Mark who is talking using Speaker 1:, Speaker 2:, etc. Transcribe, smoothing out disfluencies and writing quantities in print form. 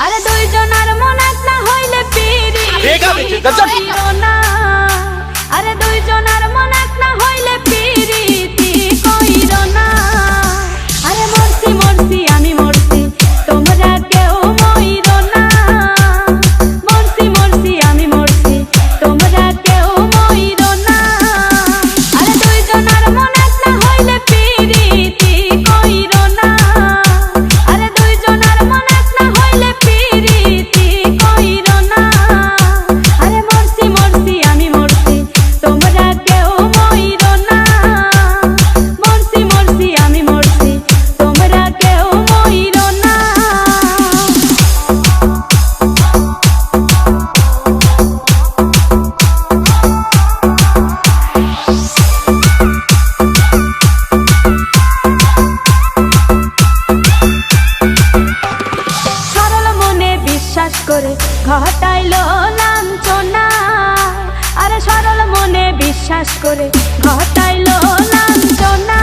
Speaker 1: আরে দুইজনের মন এক না হইলে পিরিতি কইরো না। আরে দুইজনের মন এক না হইলে পিরিতি কইরো না। আরে মরছি মরছি আমি মরছি তোমরা কেউ মইরো না। মরছি মরছি আমি মরছি তোমরা কেউ মইরো না। আরে দুইজনের মন এক না হইলে পিরিতি কইরো না। আরে দুইজনের মন এক না হইলে পিরিতি কইরো না। আরে মরছি মরছি আমি মরছি তোমরা কেউ মইরো না। মরছি মরছি আমি মরছি তোমরা কেউ মইরো না। সরল মনে বিশ্বাস করে ঘটাইলো লাঞ্ছনা। আরে সরল মনে বিশ্বাস করে ঘটাইলো লাঞ্ছনা।